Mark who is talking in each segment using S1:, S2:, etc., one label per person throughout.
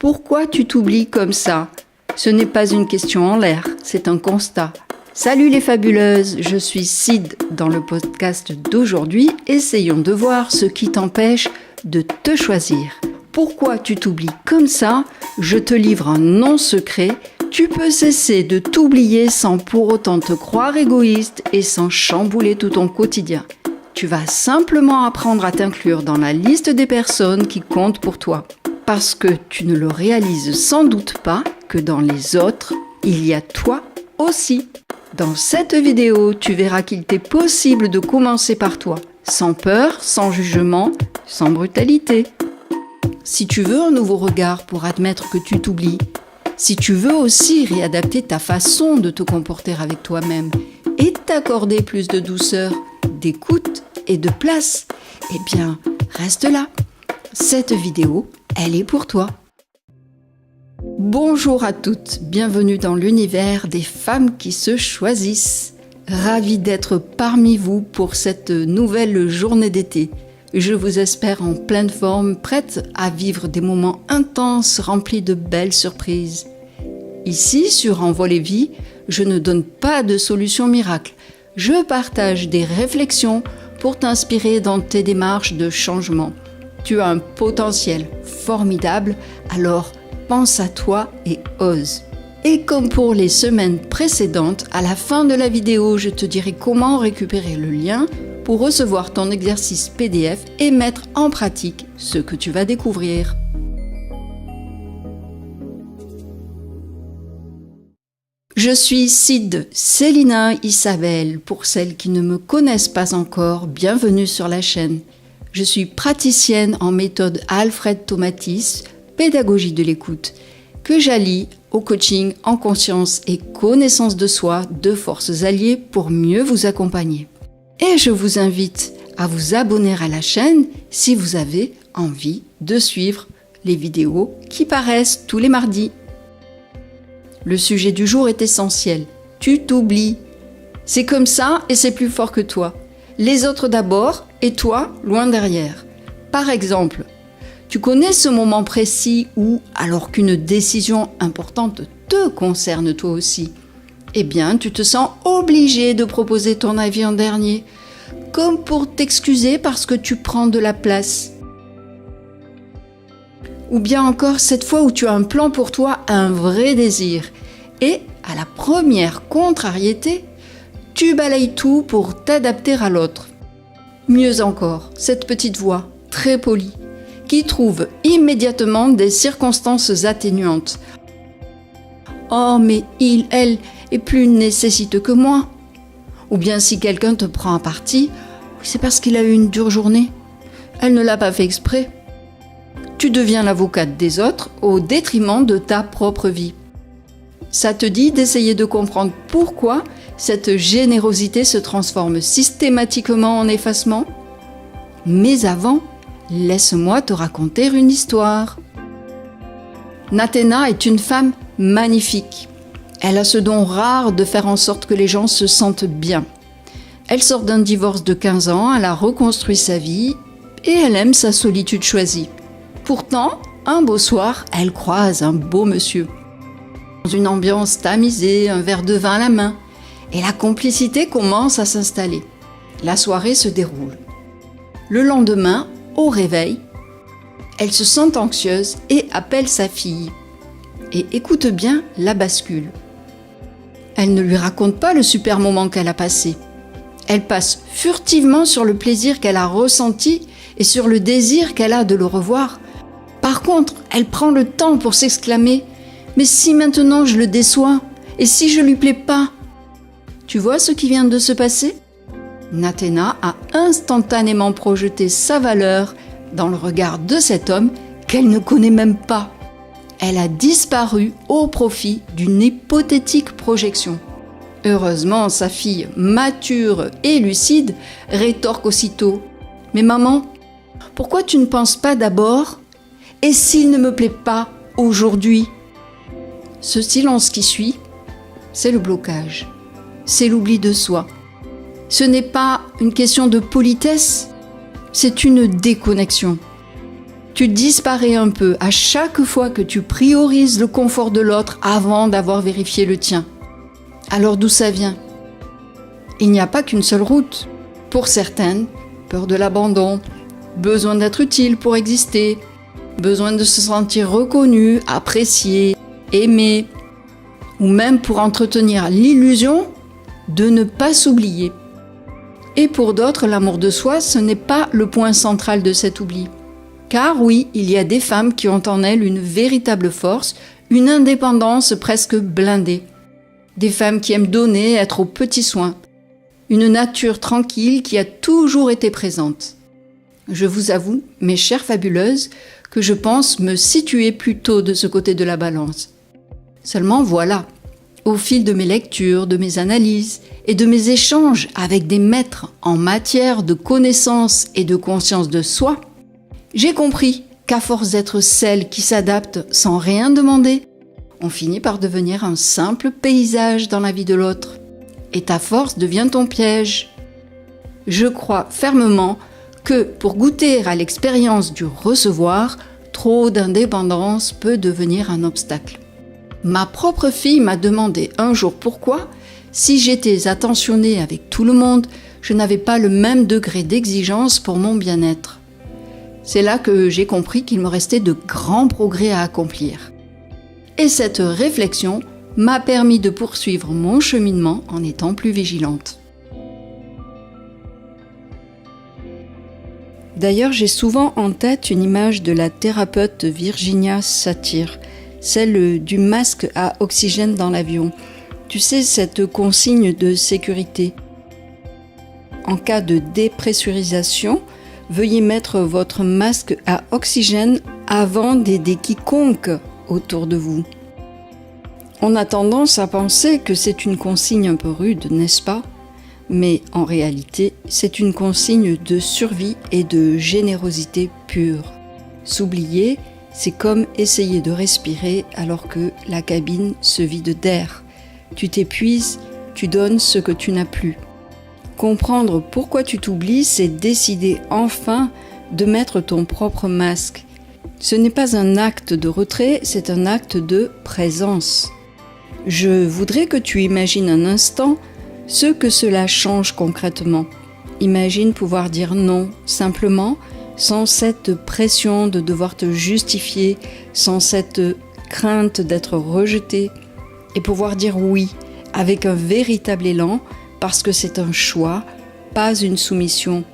S1: Pourquoi tu t'oublies comme ça? Ce n'est pas une question en l'air, c'est un constat. Salut les fabuleuses, je suis Cyd. Dans le podcast d'aujourd'hui, essayons de voir ce qui t'empêche de te choisir. Pourquoi tu t'oublies comme ça? Je te livre un non secret. Tu peux cesser de t'oublier sans pour autant te croire égoïste et sans chambouler tout ton quotidien. Tu vas simplement apprendre à t'inclure dans la liste des personnes qui comptent pour toi. Parce que tu ne le réalises sans doute pas que dans les autres, il y a toi aussi. Dans cette vidéo, tu verras qu'il t'est possible de commencer par toi, sans peur, sans jugement, sans brutalité. Si tu veux un nouveau regard pour admettre que tu t'oublies, si tu veux aussi réadapter ta façon de te comporter avec toi-même et t'accorder plus de douceur, d'écoute et de place, eh bien, reste là. Cette vidéo, elle est pour toi. Bonjour à toutes, bienvenue dans l'univers des femmes qui se choisissent. Ravie d'être parmi vous pour cette nouvelle journée d'été. Je vous espère en pleine forme, prête à vivre des moments intenses remplis de belles surprises. Ici, sur Envoie les vies, je ne donne pas de solution miracle. Je partage des réflexions pour t'inspirer dans tes démarches de changement. Tu as un potentiel formidable, alors pense à toi et ose. Et comme pour les semaines précédentes, à la fin de la vidéo, je te dirai comment récupérer le lien pour recevoir ton exercice PDF et mettre en pratique ce que tu vas découvrir. Je suis Cyd, Célina Isabelle. Pour celles qui ne me connaissent pas encore, bienvenue sur la chaîne. Je suis praticienne en méthode Alfred Tomatis, pédagogie de l'écoute, que j'allie au coaching en conscience et connaissance de soi, deux forces alliées pour mieux vous accompagner. Et je vous invite à vous abonner à la chaîne si vous avez envie de suivre les vidéos qui paraissent tous les mardis. Le sujet du jour est essentiel. Tu t'oublies. C'est comme ça et c'est plus fort que toi. Les autres d'abord et toi loin derrière. Par exemple, tu connais ce moment précis où, alors qu'une décision importante te concerne toi aussi, eh bien, tu te sens obligé de proposer ton avis en dernier, comme pour t'excuser parce que tu prends de la place. Ou bien encore cette fois où tu as un plan pour toi, un vrai désir, et à la première contrariété, tu balayes tout pour t'adapter à l'autre. Mieux encore, cette petite voix, très polie, qui trouve immédiatement des circonstances atténuantes. Oh, mais il, elle, est plus nécessiteux que moi. Ou bien si quelqu'un te prend à partie, c'est parce qu'il a eu une dure journée. Elle ne l'a pas fait exprès. Tu deviens l'avocate des autres au détriment de ta propre vie. Ça te dit d'essayer de comprendre pourquoi cette générosité se transforme systématiquement en effacement? Mais avant, laisse-moi te raconter une histoire. Nathéna est une femme magnifique. Elle a ce don rare de faire en sorte que les gens se sentent bien. Elle sort d'un divorce de 15 ans, elle a reconstruit sa vie et elle aime sa solitude choisie. Pourtant, un beau soir, elle croise un beau monsieur. Dans une ambiance tamisée, un verre de vin à la main, et la complicité commence à s'installer. La soirée se déroule. Le lendemain, au réveil, elle se sent anxieuse et appelle sa fille. Et écoute bien la bascule. Elle ne lui raconte pas le super moment qu'elle a passé. Elle passe furtivement sur le plaisir qu'elle a ressenti et sur le désir qu'elle a de le revoir. Par contre, elle prend le temps pour s'exclamer « Mais si maintenant je le déçois, et si je lui plais pas ?» Tu vois ce qui vient de se passer? Nathéna a instantanément projeté sa valeur dans le regard de cet homme qu'elle ne connaît même pas. Elle a disparu au profit d'une hypothétique projection. Heureusement, sa fille, mature et lucide, rétorque aussitôt « Mais maman, pourquoi tu ne penses pas d'abord? Et s'il ne me plaît pas aujourd'hui ?» Ce silence qui suit, c'est le blocage, c'est l'oubli de soi. Ce n'est pas une question de politesse, c'est une déconnexion. Tu disparais un peu à chaque fois que tu priorises le confort de l'autre avant d'avoir vérifié le tien. Alors d'où ça vient ? Il n'y a pas qu'une seule route. Pour certaines, peur de l'abandon, besoin d'être utile pour exister, besoin de se sentir reconnu, apprécié, aimé, ou même pour entretenir l'illusion de ne pas s'oublier. Et pour d'autres, l'amour de soi, ce n'est pas le point central de cet oubli. Car oui, il y a des femmes qui ont en elles une véritable force, une indépendance presque blindée. Des femmes qui aiment donner, être aux petits soins. Une nature tranquille qui a toujours été présente. Je vous avoue, mes chères fabuleuses, que je pense me situer plutôt de ce côté de la balance. Seulement voilà, au fil de mes lectures, de mes analyses et de mes échanges avec des maîtres en matière de connaissance et de conscience de soi, j'ai compris qu'à force d'être celle qui s'adapte sans rien demander, on finit par devenir un simple paysage dans la vie de l'autre. Et ta force devient ton piège. Je crois fermement que pour goûter à l'expérience du recevoir, trop d'indépendance peut devenir un obstacle. Ma propre fille m'a demandé un jour pourquoi, si j'étais attentionnée avec tout le monde, je n'avais pas le même degré d'exigence pour mon bien-être. C'est là que j'ai compris qu'il me restait de grands progrès à accomplir. Et cette réflexion m'a permis de poursuivre mon cheminement en étant plus vigilante. D'ailleurs, j'ai souvent en tête une image de la thérapeute Virginia Satir, celle du masque à oxygène dans l'avion. Tu sais, cette consigne de sécurité. En cas de dépressurisation, veuillez mettre votre masque à oxygène avant d'aider quiconque autour de vous. On a tendance à penser que c'est une consigne un peu rude, n'est-ce pas ? Mais en réalité, c'est une consigne de survie et de générosité pure. S'oublier, c'est comme essayer de respirer alors que la cabine se vide d'air. Tu t'épuises, tu donnes ce que tu n'as plus. Comprendre pourquoi tu t'oublies, c'est décider enfin de mettre ton propre masque. Ce n'est pas un acte de retrait, c'est un acte de présence. Je voudrais que tu imagines un instant ce que cela change concrètement. Imagine pouvoir dire non, simplement, sans cette pression de devoir te justifier, sans cette crainte d'être rejeté, et pouvoir dire oui, avec un véritable élan, parce que c'est un choix, pas une soumission.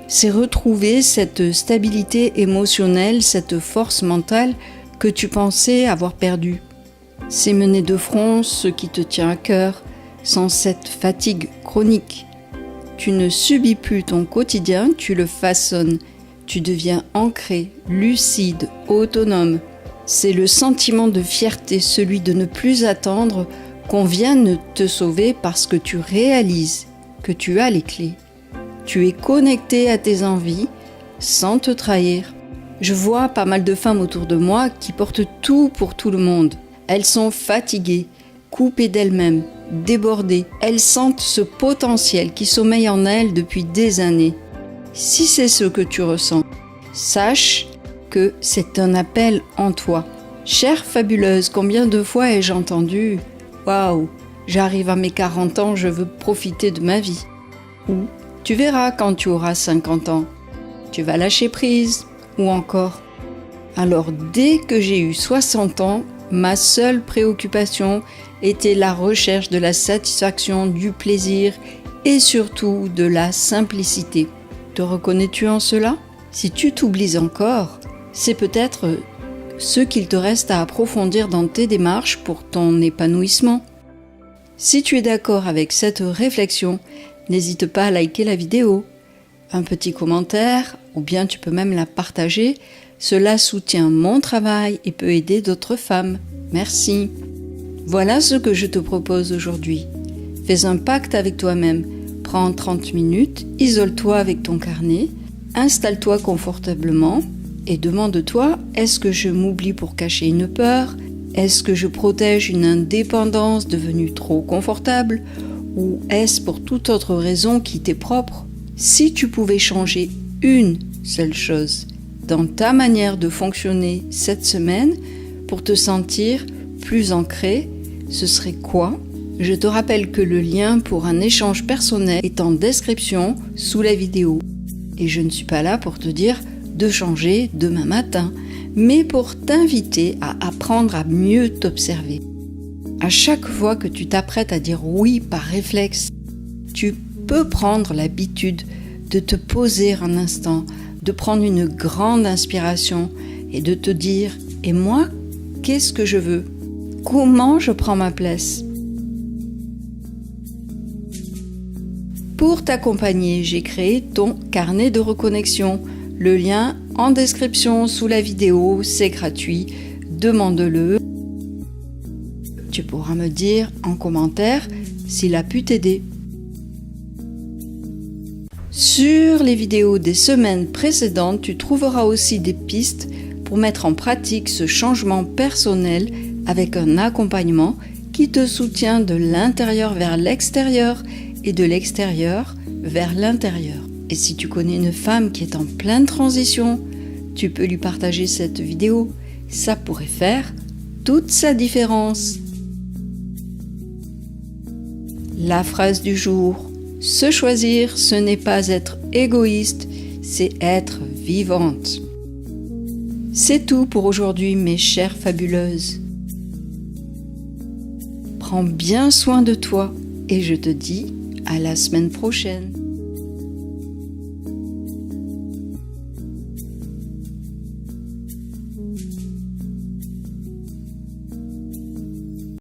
S1: C'est retrouver cette stabilité émotionnelle, cette force mentale que tu pensais avoir perdue. C'est mener de front ce qui te tient à cœur, sans cette fatigue chronique. Tu ne subis plus ton quotidien, tu le façonnes. Tu deviens ancré, lucide, autonome. C'est le sentiment de fierté, celui de ne plus attendre qu'on vienne te sauver parce que tu réalises que tu as les clés. Tu es connecté à tes envies sans te trahir. Je vois pas mal de femmes autour de moi qui portent tout pour tout le monde. Elles sont fatiguées, coupées d'elles-mêmes, débordées. Elles sentent ce potentiel qui sommeille en elles depuis des années. Si c'est ce que tu ressens, sache que c'est un appel en toi. Chère fabuleuse, combien de fois ai-je entendu « Waouh, j'arrive à mes 40 ans, je veux profiter de ma vie » ou « Tu verras quand tu auras 50 ans, tu vas lâcher prise » ou encore « Alors dès que j'ai eu 60 ans, ma seule préoccupation était la recherche de la satisfaction, du plaisir et surtout de la simplicité. » Te reconnais-tu en cela ? Si tu t'oublies encore, c'est peut-être ce qu'il te reste à approfondir dans tes démarches pour ton épanouissement. Si tu es d'accord avec cette réflexion, n'hésite pas à liker la vidéo, un petit commentaire ou bien tu peux même la partager. Cela soutient mon travail et peut aider d'autres femmes. Merci. Voilà ce que je te propose aujourd'hui. Fais un pacte avec toi-même. Prends 30 minutes, isole-toi avec ton carnet, installe-toi confortablement et demande-toi, est-ce que je m'oublie pour cacher une peur ? Est-ce que je protège une indépendance devenue trop confortable ? Ou est-ce pour toute autre raison qui t'est propre ? Si tu pouvais changer une seule chose, dans ta manière de fonctionner cette semaine pour te sentir plus ancré, ce serait quoi ? Je te rappelle que le lien pour un échange personnel est en description sous la vidéo. Et je ne suis pas là pour te dire de changer demain matin, mais pour t'inviter à apprendre à mieux t'observer. À chaque fois que tu t'apprêtes à dire oui par réflexe, tu peux prendre l'habitude de te poser un instant, de prendre une grande inspiration et de te dire « Et moi, qu'est-ce que je veux ? Comment je prends ma place ?» Pour t'accompagner, j'ai créé ton carnet de reconnexion. Le lien en description sous la vidéo, c'est gratuit, demande-le. Tu pourras me dire en commentaire s'il a pu t'aider. Sur les vidéos des semaines précédentes, tu trouveras aussi des pistes pour mettre en pratique ce changement personnel avec un accompagnement qui te soutient de l'intérieur vers l'extérieur et de l'extérieur vers l'intérieur. Et si tu connais une femme qui est en pleine transition, tu peux lui partager cette vidéo. Ça pourrait faire toute sa différence. La phrase du jour. Se choisir, ce n'est pas être égoïste, c'est être vivante. C'est tout pour aujourd'hui, mes chères fabuleuses. Prends bien soin de toi et je te dis à la semaine prochaine.